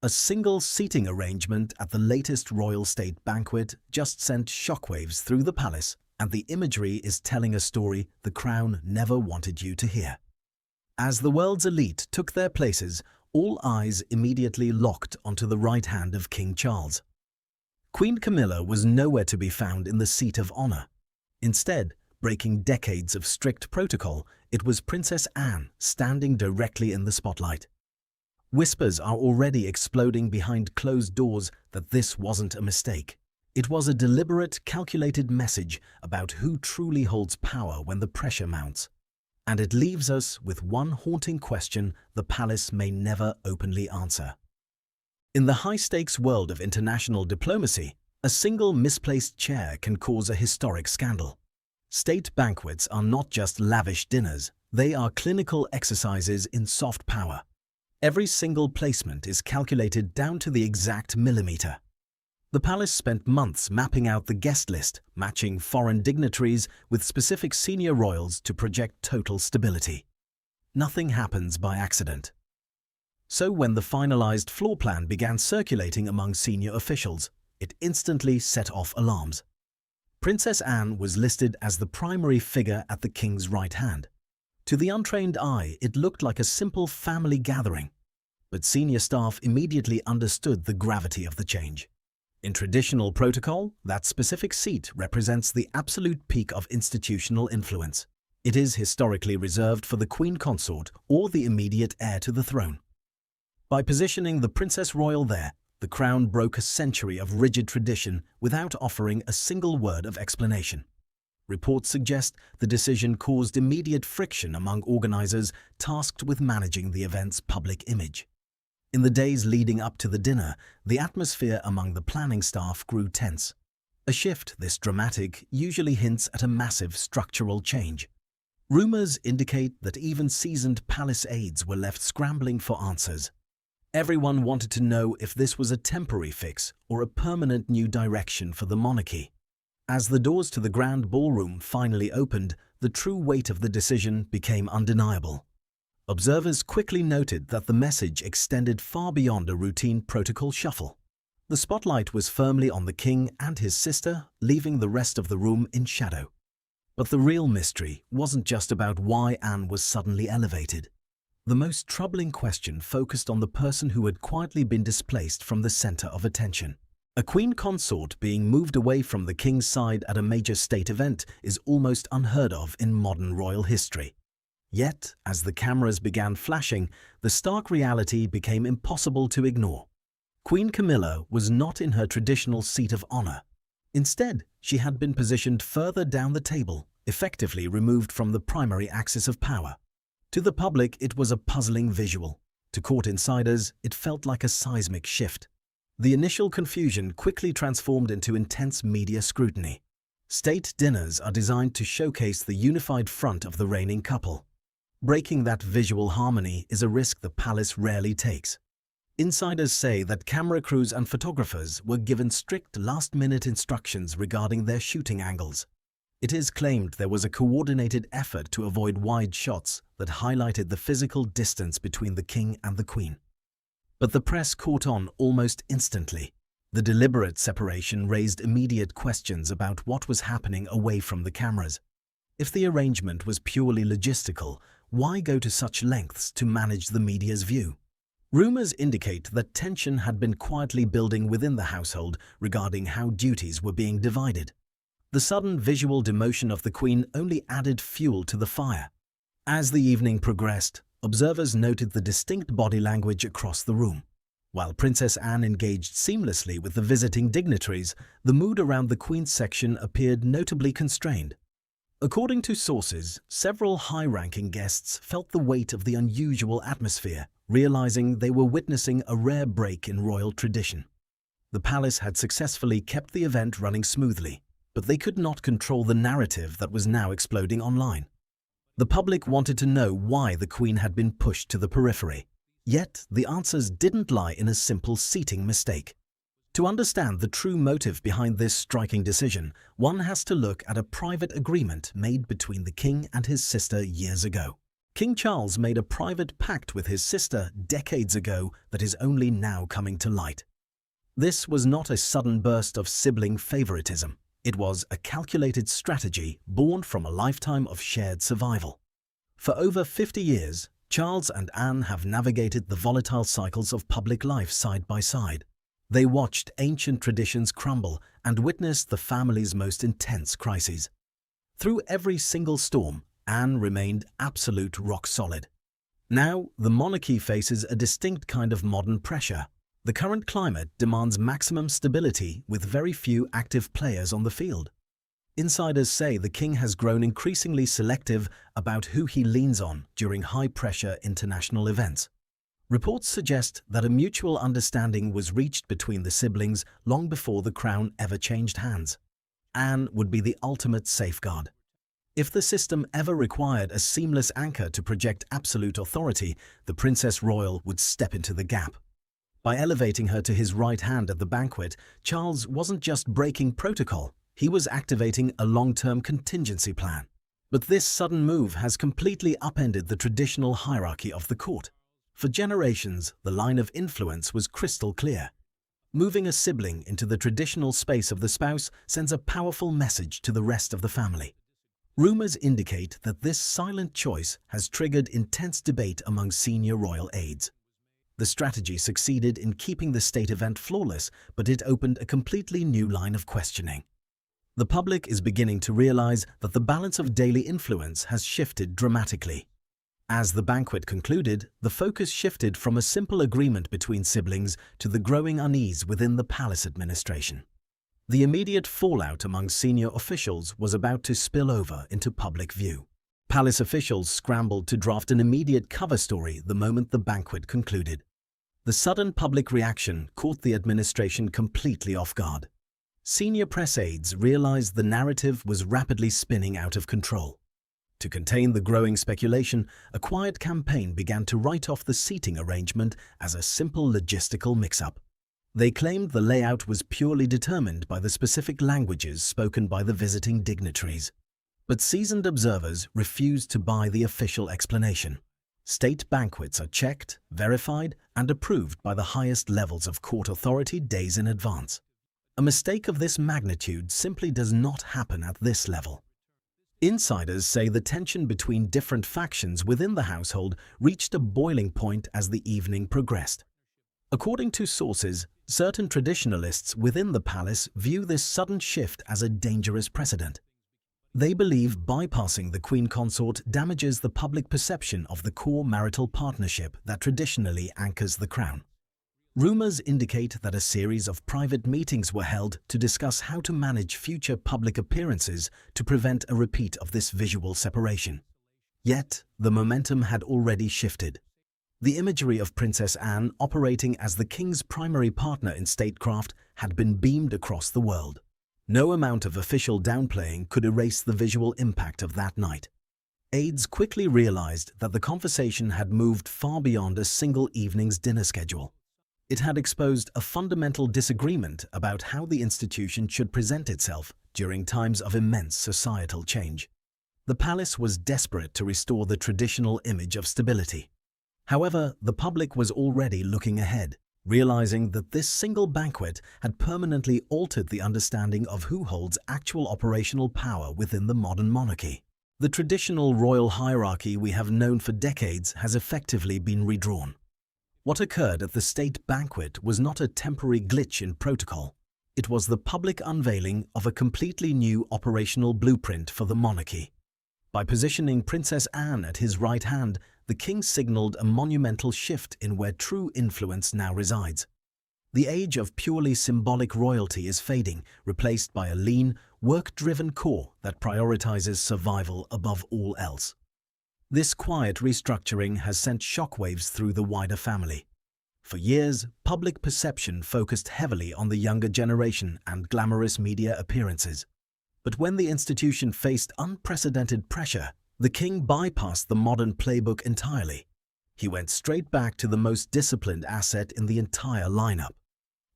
A single seating arrangement at the latest royal state banquet just sent shockwaves through the palace, and the imagery is telling a story the crown never wanted you to hear. As the world's elite took their places, all eyes immediately locked onto the right hand of King Charles. Queen Camilla was nowhere to be found in the seat of honor. Instead, breaking decades of strict protocol, it was Princess Anne standing directly in the spotlight. Whispers are already exploding behind closed doors that this wasn't a mistake. It was a deliberate, calculated message about who truly holds power when the pressure mounts. And it leaves us with one haunting question the palace may never openly answer. In the high-stakes world of international diplomacy, a single misplaced chair can cause a historic scandal. State banquets are not just lavish dinners, they are clinical exercises in soft power. Every single placement is calculated down to the exact millimeter. The palace spent months mapping out the guest list, matching foreign dignitaries with specific senior royals to project total stability. Nothing happens by accident. So when the finalized floor plan began circulating among senior officials, it instantly set off alarms. Princess Anne was listed as the primary figure at the king's right hand. To the untrained eye, it looked like a simple family gathering. But senior staff immediately understood the gravity of the change. In traditional protocol, that specific seat represents the absolute peak of institutional influence. It is historically reserved for the Queen Consort or the immediate heir to the throne. By positioning the Princess Royal there, the crown broke a century of rigid tradition without offering a single word of explanation. Reports suggest the decision caused immediate friction among organizers tasked with managing the event's public image. In the days leading up to the dinner, the atmosphere among the planning staff grew tense. A shift this dramatic usually hints at a massive structural change. Rumors indicate that even seasoned palace aides were left scrambling for answers. Everyone wanted to know if this was a temporary fix or a permanent new direction for the monarchy. As the doors to the grand ballroom finally opened, the true weight of the decision became undeniable. Observers quickly noted that the message extended far beyond a routine protocol shuffle. The spotlight was firmly on the king and his sister, leaving the rest of the room in shadow. But the real mystery wasn't just about why Anne was suddenly elevated. The most troubling question focused on the person who had quietly been displaced from the center of attention. A queen consort being moved away from the king's side at a major state event is almost unheard of in modern royal history. Yet, as the cameras began flashing, the stark reality became impossible to ignore. Queen Camilla was not in her traditional seat of honor. Instead, she had been positioned further down the table, effectively removed from the primary axis of power. To the public, it was a puzzling visual. To court insiders, it felt like a seismic shift. The initial confusion quickly transformed into intense media scrutiny. State dinners are designed to showcase the unified front of the reigning couple. Breaking that visual harmony is a risk the palace rarely takes. Insiders say that camera crews and photographers were given strict last-minute instructions regarding their shooting angles. It is claimed there was a coordinated effort to avoid wide shots that highlighted the physical distance between the king and the queen. But the press caught on almost instantly. The deliberate separation raised immediate questions about what was happening away from the cameras. If the arrangement was purely logistical, why go to such lengths to manage the media's view? Rumors indicate that tension had been quietly building within the household regarding how duties were being divided. The sudden visual demotion of the Queen only added fuel to the fire. As the evening progressed, observers noted the distinct body language across the room. While Princess Anne engaged seamlessly with the visiting dignitaries, the mood around the Queen's section appeared notably constrained. According to sources, several high-ranking guests felt the weight of the unusual atmosphere, realizing they were witnessing a rare break in royal tradition. The palace had successfully kept the event running smoothly, but they could not control the narrative that was now exploding online. The public wanted to know why the Queen had been pushed to the periphery. Yet, the answers didn't lie in a simple seating mistake. To understand the true motive behind this striking decision, one has to look at a private agreement made between the king and his sister years ago. King Charles made a private pact with his sister decades ago that is only now coming to light. This was not a sudden burst of sibling favoritism. It was a calculated strategy born from a lifetime of shared survival. For over 50 years, Charles and Anne have navigated the volatile cycles of public life side by side. They watched ancient traditions crumble and witnessed the family's most intense crises. Through every single storm, Anne remained absolute rock solid. Now, the monarchy faces a distinct kind of modern pressure. The current climate demands maximum stability with very few active players on the field. Insiders say the king has grown increasingly selective about who he leans on during high-pressure international events. Reports suggest that a mutual understanding was reached between the siblings long before the crown ever changed hands. Anne would be the ultimate safeguard. If the system ever required a seamless anchor to project absolute authority, the Princess Royal would step into the gap. By elevating her to his right hand at the banquet, Charles wasn't just breaking protocol, he was activating a long-term contingency plan. But this sudden move has completely upended the traditional hierarchy of the court. For generations, the line of influence was crystal clear. Moving a sibling into the traditional space of the spouse sends a powerful message to the rest of the family. Rumors indicate that this silent choice has triggered intense debate among senior royal aides. The strategy succeeded in keeping the state event flawless, but it opened a completely new line of questioning. The public is beginning to realize that the balance of daily influence has shifted dramatically. As the banquet concluded, the focus shifted from a simple agreement between siblings to the growing unease within the palace administration. The immediate fallout among senior officials was about to spill over into public view. Palace officials scrambled to draft an immediate cover story the moment the banquet concluded. The sudden public reaction caught the administration completely off guard. Senior press aides realized the narrative was rapidly spinning out of control. To contain the growing speculation, a quiet campaign began to write off the seating arrangement as a simple logistical mix-up. They claimed the layout was purely determined by the specific languages spoken by the visiting dignitaries. But seasoned observers refused to buy the official explanation. State banquets are checked, verified, and approved by the highest levels of court authority days in advance. A mistake of this magnitude simply does not happen at this level. Insiders say the tension between different factions within the household reached a boiling point as the evening progressed. According to sources, certain traditionalists within the palace view this sudden shift as a dangerous precedent. They believe bypassing the queen consort damages the public perception of the core marital partnership that traditionally anchors the crown. Rumors indicate that a series of private meetings were held to discuss how to manage future public appearances to prevent a repeat of this visual separation. Yet, the momentum had already shifted. The imagery of Princess Anne operating as the king's primary partner in statecraft had been beamed across the world. No amount of official downplaying could erase the visual impact of that night. Aides quickly realized that the conversation had moved far beyond a single evening's dinner schedule. It had exposed a fundamental disagreement about how the institution should present itself during times of immense societal change. The palace was desperate to restore the traditional image of stability. However, the public was already looking ahead, realizing that this single banquet had permanently altered the understanding of who holds actual operational power within the modern monarchy. The traditional royal hierarchy we have known for decades has effectively been redrawn. What occurred at the state banquet was not a temporary glitch in protocol. It was the public unveiling of a completely new operational blueprint for the monarchy. By positioning Princess Anne at his right hand, the king signaled a monumental shift in where true influence now resides. The age of purely symbolic royalty is fading, replaced by a lean, work-driven core that prioritizes survival above all else. This quiet restructuring has sent shockwaves through the wider family. For years, public perception focused heavily on the younger generation and glamorous media appearances. But when the institution faced unprecedented pressure, the king bypassed the modern playbook entirely. He went straight back to the most disciplined asset in the entire lineup.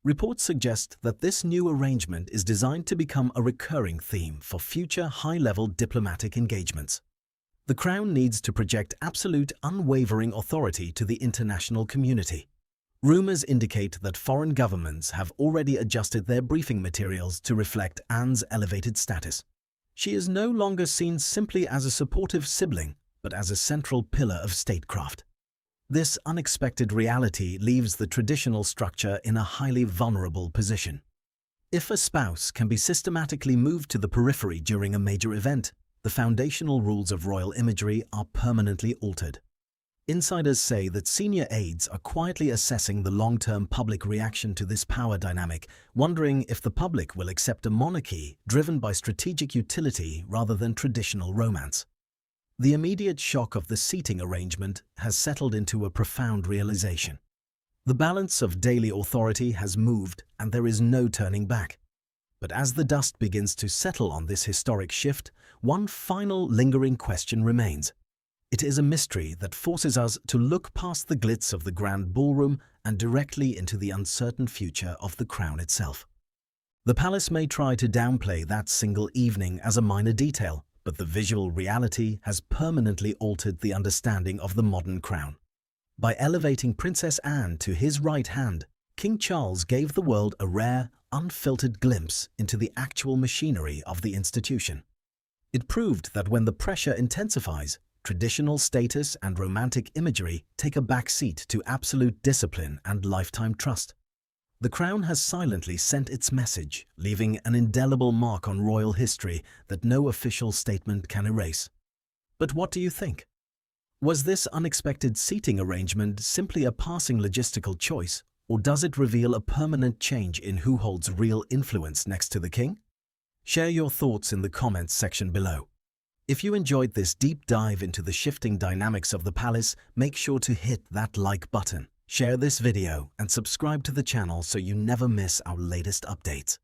Reports suggest that this new arrangement is designed to become a recurring theme for future high-level diplomatic engagements. The crown needs to project absolute, unwavering authority to the international community. Rumors indicate that foreign governments have already adjusted their briefing materials to reflect Anne's elevated status. She is no longer seen simply as a supportive sibling, but as a central pillar of statecraft. This unexpected reality leaves the traditional structure in a highly vulnerable position. If a spouse can be systematically moved to the periphery during a major event, the foundational rules of royal imagery are permanently altered. Insiders say that senior aides are quietly assessing the long-term public reaction to this power dynamic, wondering if the public will accept a monarchy driven by strategic utility rather than traditional romance. The immediate shock of the seating arrangement has settled into a profound realization. The balance of daily authority has moved and there is no turning back. But as the dust begins to settle on this historic shift, one final lingering question remains. It is a mystery that forces us to look past the glitz of the grand ballroom and directly into the uncertain future of the crown itself. The palace may try to downplay that single evening as a minor detail, but the visual reality has permanently altered the understanding of the modern crown. By elevating Princess Anne to his right hand, King Charles gave the world a rare, unfiltered glimpse into the actual machinery of the institution. It proved that when the pressure intensifies, traditional status and romantic imagery take a back seat to absolute discipline and lifetime trust. The crown has silently sent its message, leaving an indelible mark on royal history that no official statement can erase. But what do you think? Was this unexpected seating arrangement simply a passing logistical choice, or does it reveal a permanent change in who holds real influence next to the king? Share your thoughts in the comments section below. If you enjoyed this deep dive into the shifting dynamics of the palace, make sure to hit that like button, share this video, and subscribe to the channel so you never miss our latest updates.